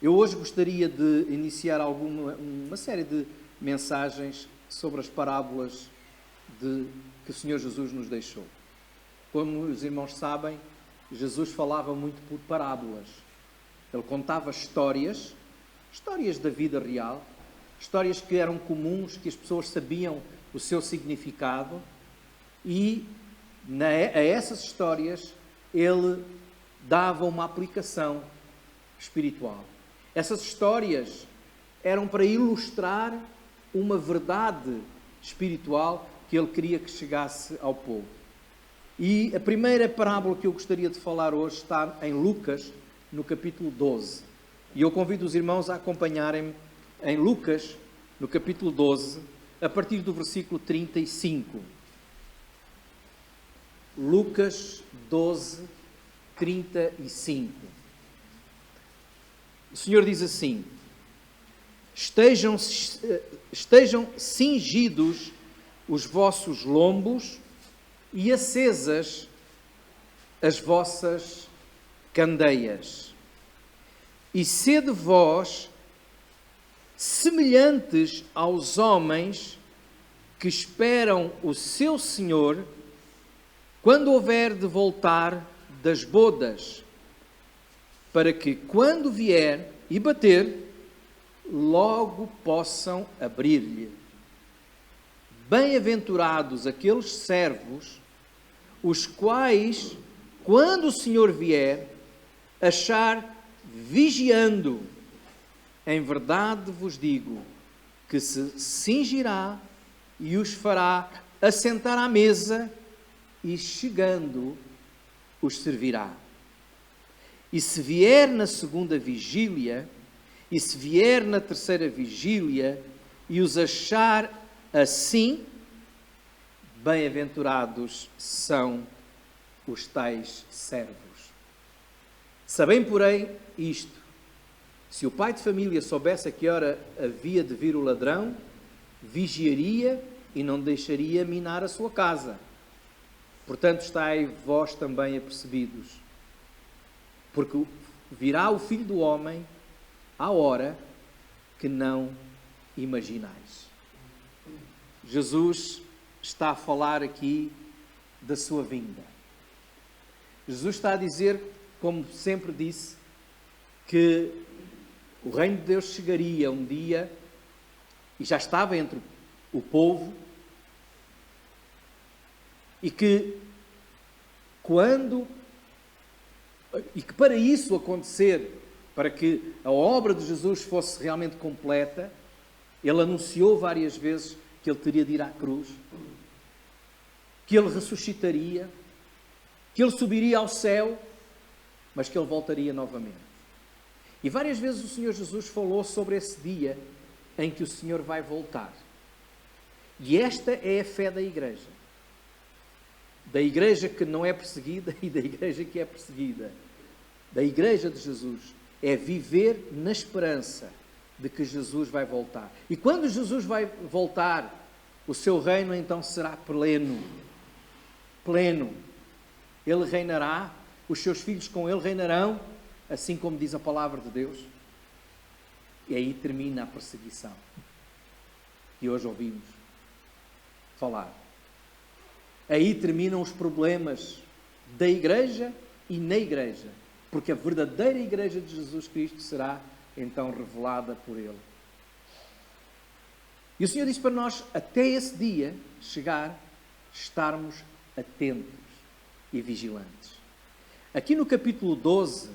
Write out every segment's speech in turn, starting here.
Eu hoje gostaria de iniciar uma série de mensagens sobre as parábolas que o Senhor Jesus nos deixou. Como os irmãos sabem, Jesus falava muito por parábolas. Ele contava histórias da vida real, histórias que eram comuns, que as pessoas sabiam o seu significado, e a essas histórias ele dava uma aplicação espiritual. Essas histórias eram para ilustrar uma verdade espiritual que ele queria que chegasse ao povo. E a primeira parábola que eu gostaria de falar hoje está em Lucas, no capítulo 12. E eu convido os irmãos a acompanharem-me em Lucas, no capítulo 12, a partir do versículo 35. Lucas 12, 35. O Senhor diz assim: estejam cingidos os vossos lombos e acesas as vossas candeias, e sede vós semelhantes aos homens que esperam o seu Senhor quando houver de voltar das bodas, para que, quando vier e bater, logo possam abrir-lhe. Bem-aventurados aqueles servos, os quais, quando o Senhor vier, achar vigiando. Em verdade vos digo que se cingirá e os fará assentar à mesa, e chegando os servirá. E se vier na segunda vigília, e se vier na terceira vigília, e os achar assim, bem-aventurados são os tais servos. Sabem, porém, isto: se o pai de família soubesse a que hora havia de vir o ladrão, vigiaria e não deixaria minar a sua casa. Portanto, estai vós também apercebidos, porque virá o Filho do Homem à hora que não imaginais. Jesus está a falar aqui da sua vinda. Jesus está a dizer, como sempre disse, que o reino de Deus chegaria um dia, e já estava entre o povo, e que para isso acontecer, para que a obra de Jesus fosse realmente completa, ele anunciou várias vezes que ele teria de ir à cruz, que ele ressuscitaria, que ele subiria ao céu, mas que ele voltaria novamente. E várias vezes o Senhor Jesus falou sobre esse dia em que o Senhor vai voltar. E esta é a fé da igreja. Da igreja que não é perseguida e da igreja que é perseguida. Da igreja de Jesus. É viver na esperança de que Jesus vai voltar. E quando Jesus vai voltar, o seu reino então será pleno. Pleno. Ele reinará, os seus filhos com ele reinarão, assim como diz a palavra de Deus. E aí termina a perseguição que hoje ouvimos falar. Aí terminam os problemas da igreja e na igreja, porque a verdadeira igreja de Jesus Cristo será então revelada por ele. E o Senhor disse para nós, até esse dia chegar, estarmos atentos e vigilantes. Aqui no capítulo 12,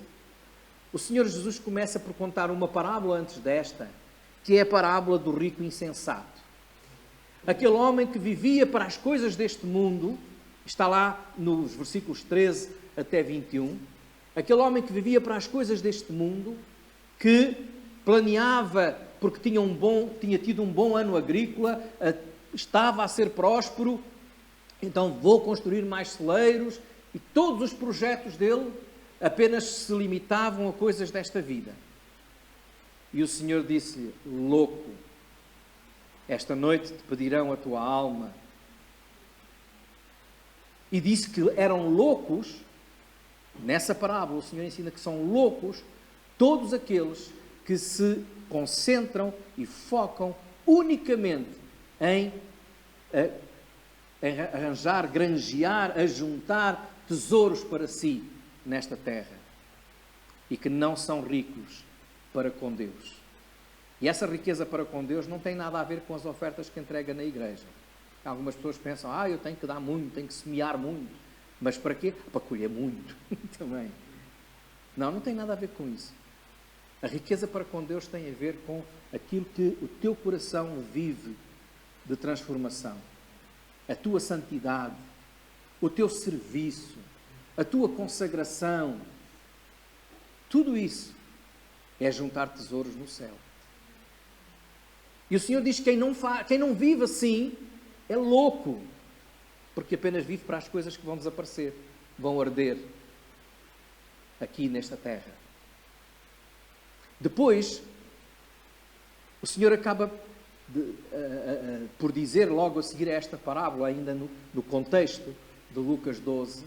o Senhor Jesus começa por contar uma parábola antes desta, que é a parábola do rico insensato. Aquele homem que vivia para as coisas deste mundo, está lá nos versículos 13 até 21, aquele homem que vivia para as coisas deste mundo, que planeava, porque tinha tido um bom ano agrícola, estava a ser próspero, então vou construir mais celeiros, e todos os projetos dele apenas se limitavam a coisas desta vida. E o Senhor disse-lhe: louco, esta noite te pedirão a tua alma. E disse que eram loucos, nessa parábola o Senhor ensina que são loucos todos aqueles que se concentram e focam unicamente em arranjar, granjear, ajuntar tesouros para si nesta terra e que não são ricos para com Deus. E essa riqueza para com Deus não tem nada a ver com as ofertas que entrega na igreja. Algumas pessoas pensam, eu tenho que dar muito, tenho que semear muito. Mas para quê? Para colher muito também. Não tem nada a ver com isso. A riqueza para com Deus tem a ver com aquilo que o teu coração vive de transformação. A tua santidade, o teu serviço, a tua consagração. Tudo isso é juntar tesouros no céu. E o Senhor diz que quem não vive assim é louco, porque apenas vive para as coisas que vão desaparecer, vão arder aqui nesta terra. Depois, o Senhor acaba por dizer logo a seguir a esta parábola, ainda no contexto de Lucas 12,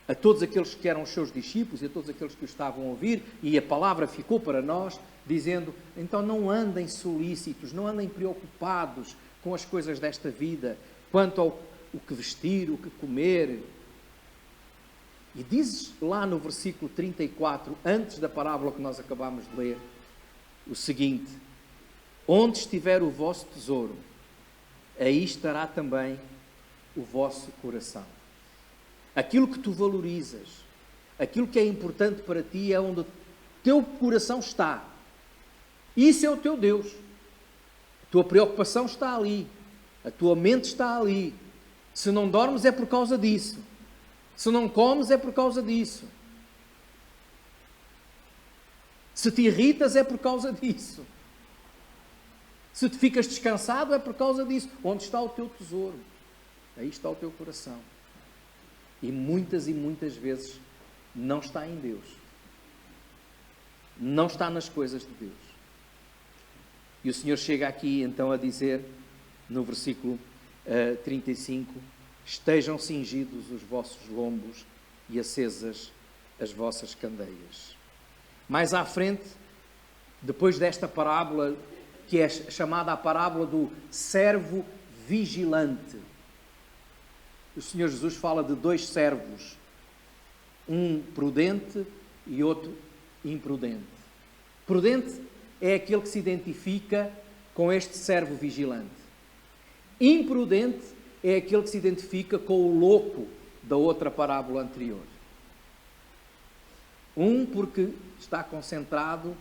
a todos aqueles que eram os seus discípulos e a todos aqueles que o estavam a ouvir, e a palavra ficou para nós, dizendo, então não andem solícitos, não andem preocupados com as coisas desta vida, quanto ao o que vestir, o que comer. E diz lá no versículo 34, antes da parábola que nós acabámos de ler, o seguinte: onde estiver o vosso tesouro, aí estará também o vosso coração. Aquilo que tu valorizas, aquilo que é importante para ti é onde o teu coração está. Isso é o teu Deus. A tua preocupação está ali. A tua mente está ali. Se não dormes é por causa disso. Se não comes é por causa disso. Se te irritas é por causa disso. Se te ficas descansado é por causa disso. Onde está o teu tesouro? Aí está o teu coração. E muitas vezes não está em Deus. Não está nas coisas de Deus. E o Senhor chega aqui então a dizer, no versículo 35, estejam cingidos os vossos lombos e acesas as vossas candeias. Mais à frente, depois desta parábola, que é chamada a parábola do servo vigilante, o Senhor Jesus fala de dois servos, um prudente e outro imprudente. Prudente é aquele que se identifica com este servo vigilante. Imprudente é aquele que se identifica com o louco da outra parábola anterior. Um porque está concentrado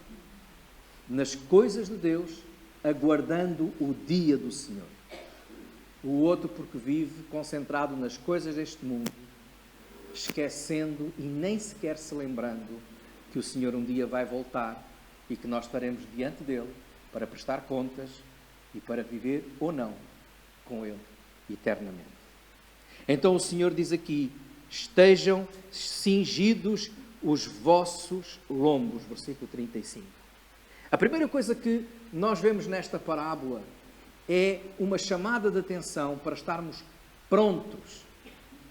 nas coisas de Deus, aguardando o dia do Senhor. O outro porque vive concentrado nas coisas deste mundo, esquecendo e nem sequer se lembrando que o Senhor um dia vai voltar e que nós estaremos diante dele para prestar contas e para viver ou não com ele eternamente. Então o Senhor diz aqui, estejam cingidos os vossos lombos, versículo 35. A primeira coisa que nós vemos nesta parábola é uma chamada de atenção para estarmos prontos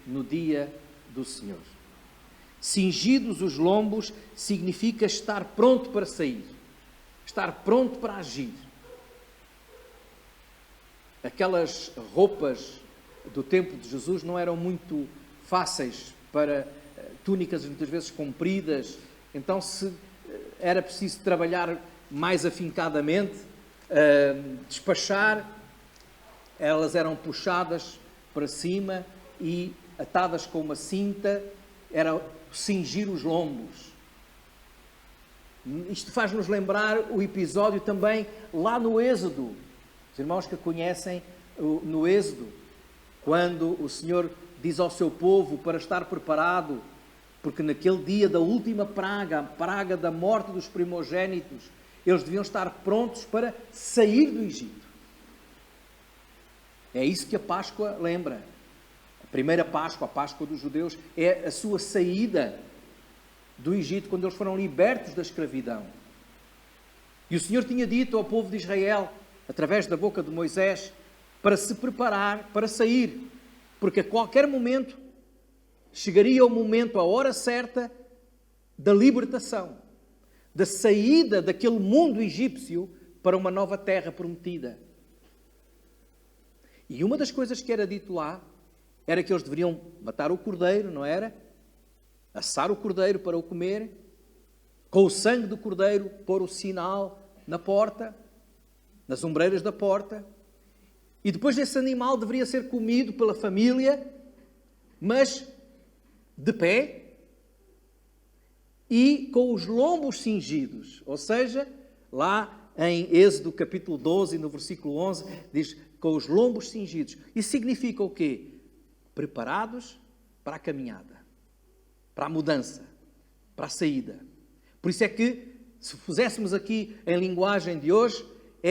no dia do Senhor. Cingidos os lombos significa estar pronto para sair, estar pronto para agir. Aquelas roupas do tempo de Jesus não eram muito fáceis para túnicas muitas vezes compridas, então se era preciso trabalhar mais afincadamente, despachar, elas eram puxadas para cima e atadas com uma cinta, era cingir os lombos. Isto faz-nos lembrar o episódio também lá no Êxodo. Os irmãos que conhecem no Êxodo, quando o Senhor diz ao seu povo para estar preparado, porque naquele dia da última praga, a praga da morte dos primogênitos, eles deviam estar prontos para sair do Egito. É isso que a Páscoa lembra. A primeira Páscoa, a Páscoa dos judeus, é a sua saída do Egito, quando eles foram libertos da escravidão. E o Senhor tinha dito ao povo de Israel, através da boca de Moisés, para se preparar para sair, porque a qualquer momento chegaria o momento, a hora certa da libertação. da saída daquele mundo egípcio para uma nova terra prometida. E uma das coisas que era dito lá era que eles deveriam matar o cordeiro, não era? Assar o cordeiro para o comer, com o sangue do cordeiro pôr o sinal na porta, nas ombreiras da porta, e depois esse animal deveria ser comido pela família, mas de pé e com os lombos cingidos. Ou seja, lá em Êxodo capítulo 12, no versículo 11, diz com os lombos cingidos. Isso significa o quê? Preparados para a caminhada, para a mudança, para a saída. Por isso é que, se puséssemos aqui em linguagem de hoje,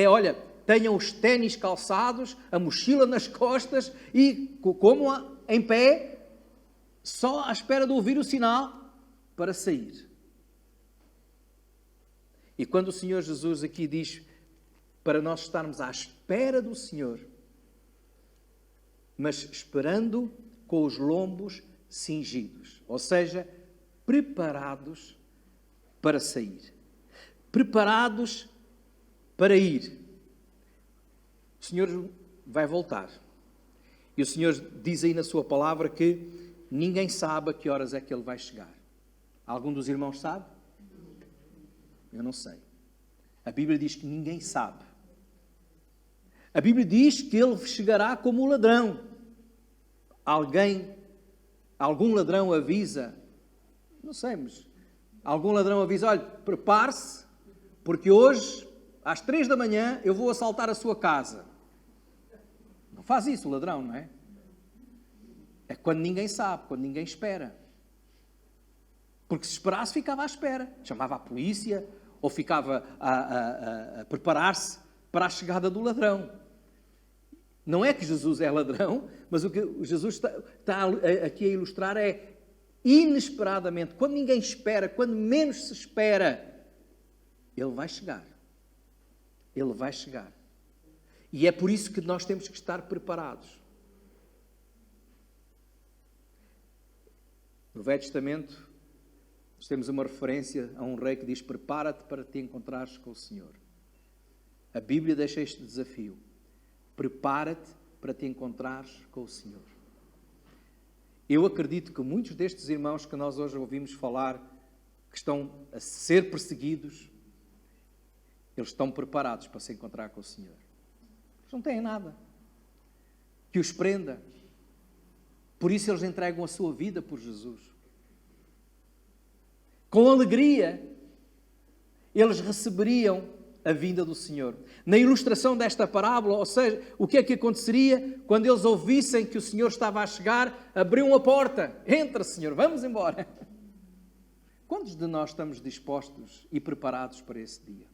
olha, tenham os ténis calçados, a mochila nas costas e, como em pé, só à espera de ouvir o sinal para sair. E quando o Senhor Jesus aqui diz para nós estarmos à espera do Senhor, mas esperando com os lombos cingidos, ou seja, preparados para sair, preparados para ir. O Senhor vai voltar. E o Senhor diz aí na sua palavra que ninguém sabe a que horas é que Ele vai chegar. Algum dos irmãos sabe? Eu não sei. A Bíblia diz que ninguém sabe. A Bíblia diz que Ele chegará como ladrão. Algum ladrão avisa, não sei, mas algum ladrão avisa, olha, prepare-se, porque hoje, às 3 da manhã, eu vou assaltar a sua casa. Não faz isso o ladrão, não é? É quando ninguém sabe, quando ninguém espera. Porque se esperasse, ficava à espera. Chamava a polícia ou ficava a preparar-se para a chegada do ladrão. Não é que Jesus é ladrão, mas o que Jesus está aqui a ilustrar é inesperadamente, quando ninguém espera, quando menos se espera, Ele vai chegar. Ele vai chegar. E é por isso que nós temos que estar preparados. No Velho Testamento, nós temos uma referência a um rei que diz: prepara-te para te encontrares com o Senhor. A Bíblia deixa este desafio. Prepara-te para te encontrares com o Senhor. Eu acredito que muitos destes irmãos que nós hoje ouvimos falar, que estão a ser perseguidos, eles estão preparados para se encontrar com o Senhor. Eles não têm nada que os prenda. Por isso eles entregam a sua vida por Jesus. Com alegria, eles receberiam a vinda do Senhor. Na ilustração desta parábola, ou seja, o que é que aconteceria quando eles ouvissem que o Senhor estava a chegar, abriam a porta: entra, Senhor, vamos embora. Quantos de nós estamos dispostos e preparados para esse dia?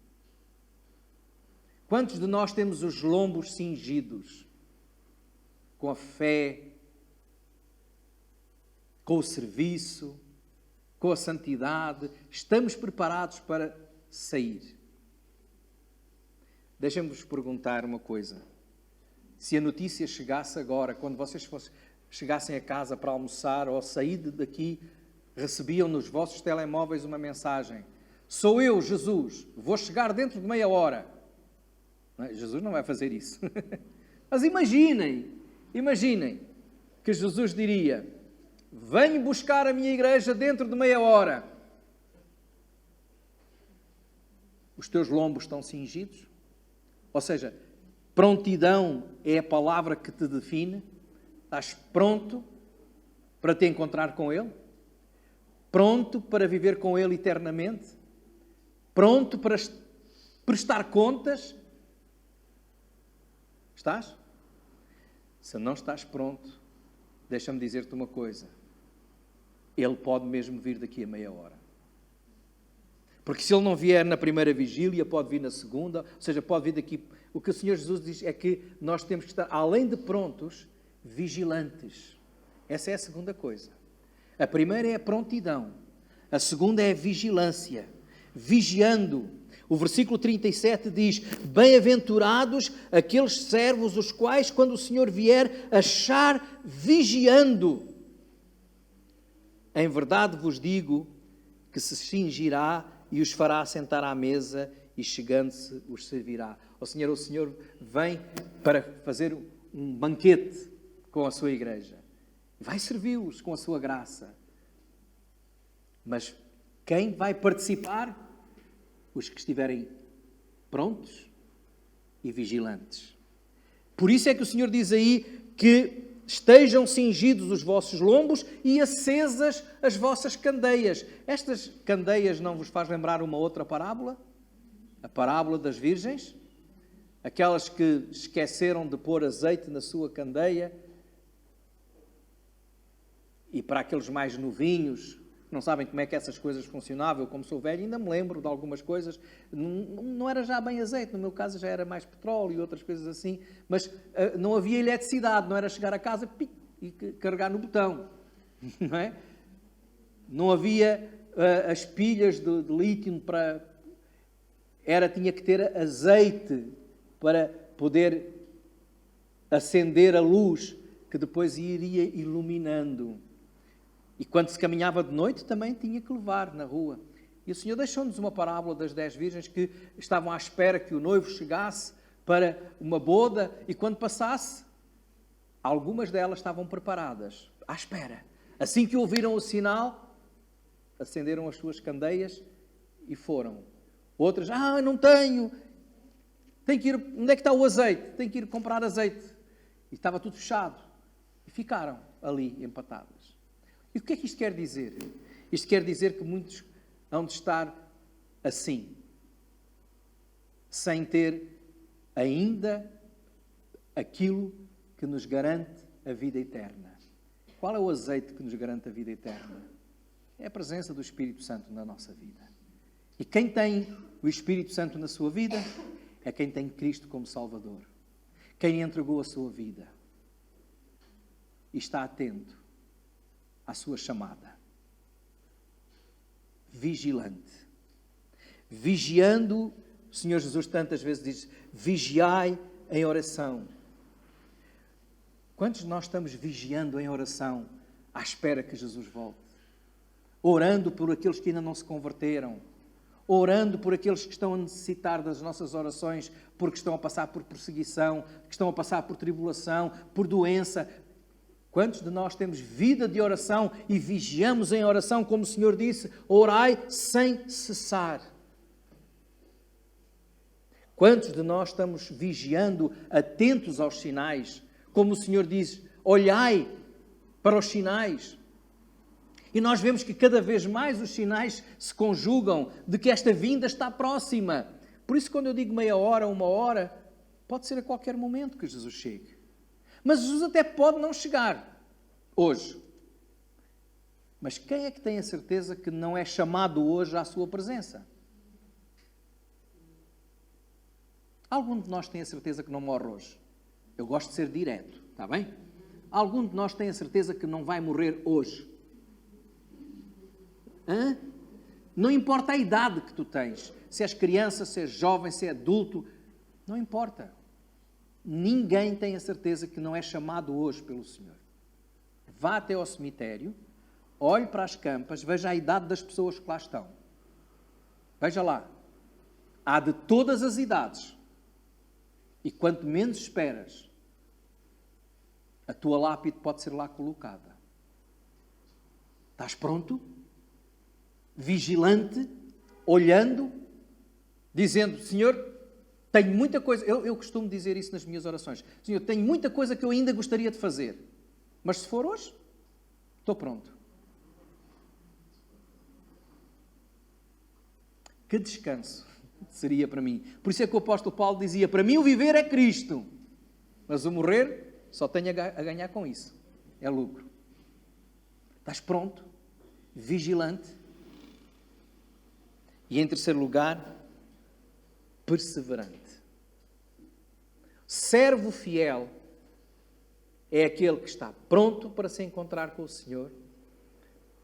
Quantos de nós temos os lombos cingidos com a fé, com o serviço, com a santidade? Estamos preparados para sair? Deixem-me-vos perguntar uma coisa. Se a notícia chegasse agora, quando vocês chegassem a casa para almoçar ou sair daqui, recebiam nos vossos telemóveis uma mensagem: sou eu, Jesus, vou chegar dentro de meia hora. Não, Jesus não vai fazer isso. Mas imaginem que Jesus diria: venho buscar a minha igreja dentro de meia hora. Os teus lombos estão cingidos? Ou seja, prontidão é a palavra que te define. Estás pronto para te encontrar com Ele? Pronto para viver com Ele eternamente? Pronto para prestar contas? Estás? Se não estás pronto, deixa-me dizer-te uma coisa. Ele pode mesmo vir daqui a meia hora. Porque se Ele não vier na primeira vigília, pode vir na segunda, ou seja, pode vir daqui. O que o Senhor Jesus diz é que nós temos que estar, além de prontos, vigilantes. Essa é a segunda coisa. A primeira é a prontidão. A segunda é a vigilância. Vigiando. O versículo 37 diz: bem-aventurados aqueles servos os quais, quando o Senhor vier, achar vigiando. Em verdade vos digo que se cingirá e os fará assentar à mesa e chegando-se os servirá. O Senhor vem para fazer um banquete com a sua igreja. Vai servi-los com a sua graça. Mas quem vai participar? Os que estiverem prontos e vigilantes. Por isso é que o Senhor diz aí que estejam cingidos os vossos lombos e acesas as vossas candeias. Estas candeias não vos faz lembrar uma outra parábola? A parábola das virgens? Aquelas que esqueceram de pôr azeite na sua candeia. E para aqueles mais novinhos, não sabem como é que essas coisas funcionavam, eu como sou velho ainda me lembro de algumas coisas, não era já bem azeite, no meu caso já era mais petróleo e outras coisas assim, mas não havia eletricidade, não era chegar a casa e carregar no botão, não é? Não havia as pilhas de lítio tinha que ter azeite para poder acender a luz que depois iria iluminando. E quando se caminhava de noite, também tinha que levar na rua. E o Senhor deixou-nos uma parábola das 10 virgens que estavam à espera que o noivo chegasse para uma boda e quando passasse, algumas delas estavam preparadas, à espera. Assim que ouviram o sinal, acenderam as suas candeias e foram. Outras, não tenho que ir, onde é que está o azeite? Tenho que ir comprar azeite. E estava tudo fechado. E ficaram ali empatadas. E o que é que isto quer dizer? Isto quer dizer que muitos hão de estar assim, sem ter ainda aquilo que nos garante a vida eterna. Qual é o azeite que nos garante a vida eterna? É a presença do Espírito Santo na nossa vida. E quem tem o Espírito Santo na sua vida é quem tem Cristo como Salvador. Quem entregou a sua vida e está atento à sua chamada. Vigilante. Vigiando, o Senhor Jesus tantas vezes diz, vigiai em oração. Quantos de nós estamos vigiando em oração à espera que Jesus volte? Orando por aqueles que ainda não se converteram. Orando por aqueles que estão a necessitar das nossas orações porque estão a passar por perseguição, que estão a passar por tribulação, por doença. Quantos de nós temos vida de oração e vigiamos em oração, como o Senhor disse, orai sem cessar? Quantos de nós estamos vigiando, atentos aos sinais, como o Senhor diz, olhai para os sinais? E nós vemos que cada vez mais os sinais se conjugam de que esta vinda está próxima. Por isso, quando eu digo meia hora, uma hora, pode ser a qualquer momento que Jesus chegue. Mas Jesus até pode não chegar hoje. Mas quem é que tem a certeza que não é chamado hoje à sua presença? Algum de nós tem a certeza que não morre hoje? Eu gosto de ser direto, está bem? Algum de nós tem a certeza que não vai morrer hoje? Hã? Não importa a idade que tu tens, se és criança, se és jovem, se é adulto, não importa. Ninguém tem a certeza que não é chamado hoje pelo Senhor. Vá até ao cemitério, olhe para as campas, veja a idade das pessoas que lá estão. Veja lá. Há de todas as idades. E quanto menos esperas, a tua lápide pode ser lá colocada. Estás pronto? Vigilante, olhando, dizendo, Senhor, tenho muita coisa, eu costumo dizer isso nas minhas orações. Senhor, tenho muita coisa que eu ainda gostaria de fazer. Mas se for hoje, estou pronto. Que descanso seria para mim. Por isso é que o apóstolo Paulo dizia, para mim o viver é Cristo. Mas o morrer, só tenho a ganhar com isso. É lucro. Estás pronto? Vigilante? E em terceiro lugar, perseverante. Servo fiel é aquele que está pronto para se encontrar com o Senhor,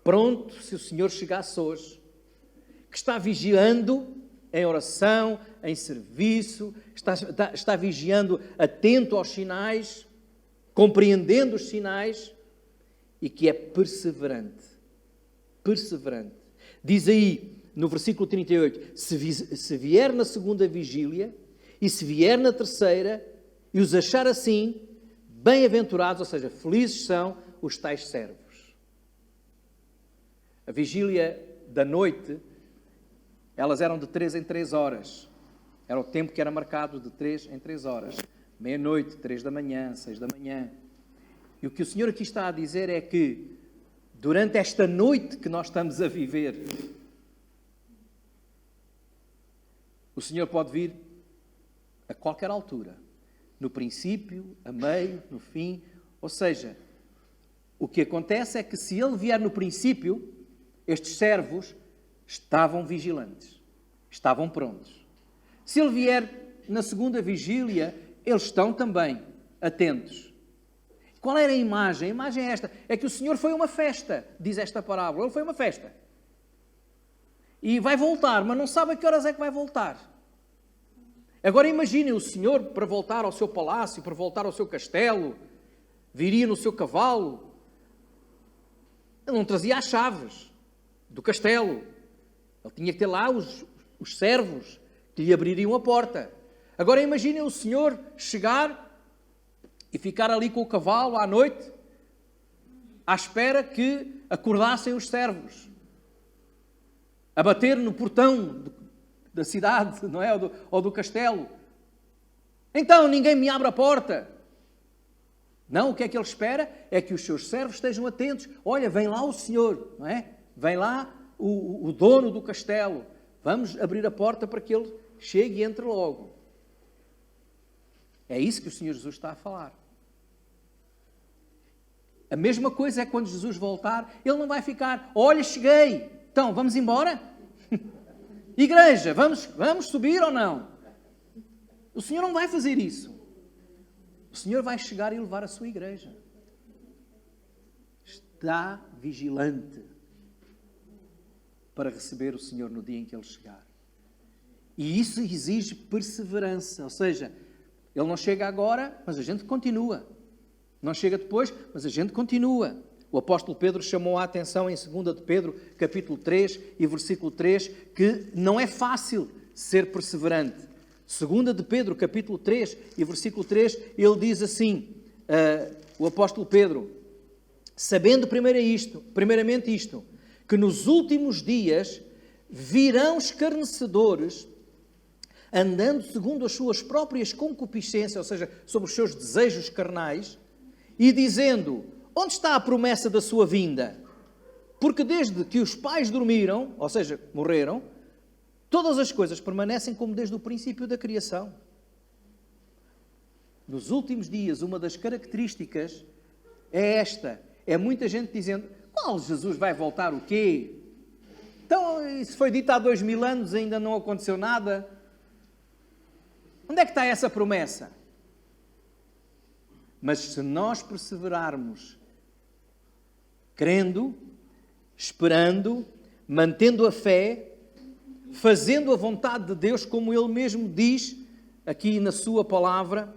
pronto se o Senhor chegasse hoje, que está vigiando em oração, em serviço, está vigiando atento aos sinais, compreendendo os sinais e que é perseverante. Perseverante. Diz aí, no versículo 38, se vier na segunda vigília, e se vier na terceira, e os achar assim, bem-aventurados, ou seja, felizes são os tais servos. A vigília da noite, elas eram de 3 em 3 horas. Era o tempo que era marcado de 3 em 3 horas. Meia-noite, 3 da manhã, 6 da manhã. E o que o Senhor aqui está a dizer é que, durante esta noite que nós estamos a viver, o Senhor pode vir a qualquer altura. No princípio, a meio, no fim. Ou seja, o que acontece é que se Ele vier no princípio, estes servos estavam vigilantes. Estavam prontos. Se Ele vier na segunda vigília, eles estão também atentos. Qual era a imagem? A imagem é esta. É que o Senhor foi a uma festa, diz esta parábola. Ele foi a uma festa. E vai voltar, mas não sabe a que horas é que vai voltar. Agora imaginem o Senhor para voltar ao seu palácio, para voltar ao seu castelo, viria no seu cavalo. Ele não trazia as chaves do castelo. Ele tinha que ter lá os servos que lhe abririam a porta. Agora imaginem o Senhor chegar e ficar ali com o cavalo à noite, à espera que acordassem os servos, a bater no portão da cidade, não é? Ou do castelo. Então, ninguém me abre a porta. Não, o que é que ele espera? É que os seus servos estejam atentos. Olha, vem lá o Senhor, não é? Vem lá o dono do castelo. Vamos abrir a porta para que ele chegue e entre logo. É isso que o Senhor Jesus está a falar. A mesma coisa é quando Jesus voltar, ele não vai ficar, olha, cheguei, então vamos embora? Igreja, vamos subir ou não? O Senhor não vai fazer isso. O Senhor vai chegar e levar a sua igreja. Está vigilante para receber o Senhor no dia em que Ele chegar. E isso exige perseverança, ou seja, Ele não chega agora, mas a gente continua. Não chega depois, mas a gente continua. O apóstolo Pedro chamou a atenção em 2 de Pedro, capítulo 3 e versículo 3, que não é fácil ser perseverante. 2 de Pedro, capítulo 3 e versículo 3, ele diz assim, o apóstolo Pedro, sabendo primeiramente isto, que nos últimos dias virão escarnecedores, andando segundo as suas próprias concupiscências, ou seja, sobre os seus desejos carnais, e dizendo, onde está a promessa da sua vinda? Porque desde que os pais dormiram, ou seja, morreram, todas as coisas permanecem como desde o princípio da criação. Nos últimos dias, uma das características é esta. É muita gente dizendo, qual Jesus vai voltar o quê? Então, isso foi dito há 2000 anos, ainda não aconteceu nada. Onde é que está essa promessa? Mas se nós perseverarmos, crendo, esperando, mantendo a fé, fazendo a vontade de Deus, como Ele mesmo diz aqui na sua palavra,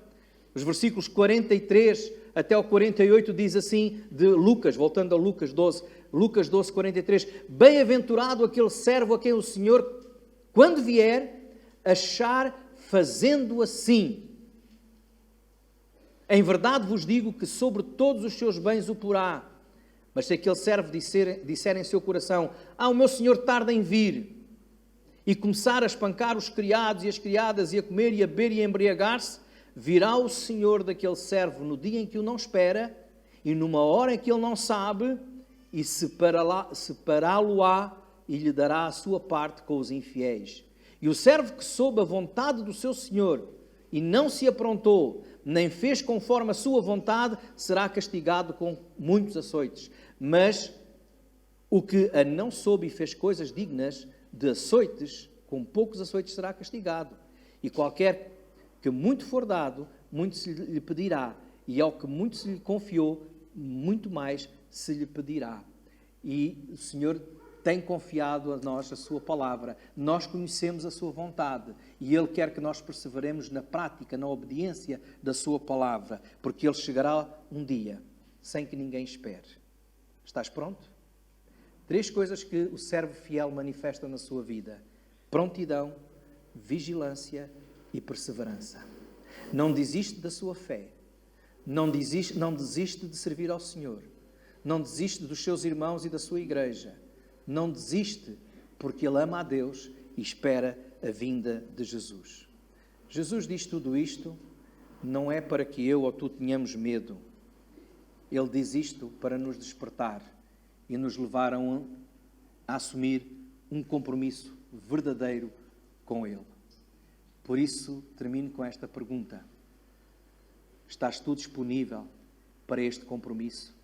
os versículos 43 até ao 48 diz assim, de Lucas, voltando a Lucas 12, 43, bem-aventurado aquele servo a quem o Senhor, quando vier, achar fazendo assim. Em verdade vos digo que sobre todos os seus bens o porá. Mas se aquele servo disser em seu coração, o meu senhor tarda em vir, e começar a espancar os criados e as criadas, e a comer e a beber e a embriagar-se, virá o senhor daquele servo no dia em que o não espera, e numa hora em que ele não sabe, e separá-lo-á, e lhe dará a sua parte com os infiéis. E o servo que soube a vontade do seu senhor, e não se aprontou, nem fez conforme a sua vontade, será castigado com muitos açoites. Mas o que a não soube e fez coisas dignas de açoites, com poucos açoites será castigado. E qualquer que muito for dado, muito se lhe pedirá. E ao que muito se lhe confiou, muito mais se lhe pedirá. E o Senhor tem confiado a nós a sua palavra. Nós conhecemos a sua vontade. E Ele quer que nós perseveremos na prática, na obediência da sua palavra. Porque Ele chegará um dia, sem que ninguém espere. Estás pronto? 3 coisas que o servo fiel manifesta na sua vida: prontidão, vigilância e perseverança. Não desiste da sua fé. Não desiste de servir ao Senhor. Não desiste dos seus irmãos e da sua igreja. Não desiste porque ele ama a Deus e espera a vinda de Jesus. Jesus diz tudo isto não é para que eu ou tu tenhamos medo. Ele diz isto para nos despertar e nos levar a assumir um compromisso verdadeiro com Ele. Por isso, termino com esta pergunta: estás tu disponível para este compromisso?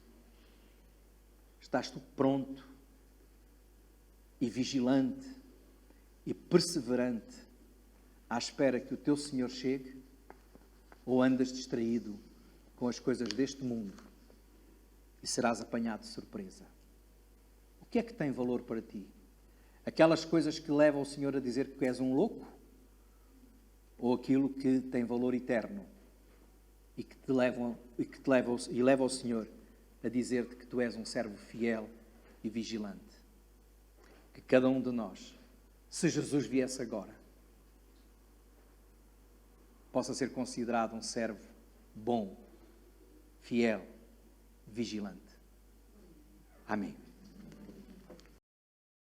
Estás tu pronto e vigilante e perseverante à espera que o teu Senhor chegue? Ou andas distraído com as coisas deste mundo e serás apanhado de surpresa? O que é que tem valor para ti? Aquelas coisas que levam o Senhor a dizer que és um louco? Ou aquilo que tem valor eterno e que leva o Senhor a dizer-te que tu és um servo fiel e vigilante? Que cada um de nós, se Jesus viesse agora, possa ser considerado um servo bom, fiel, vigilante. Amém.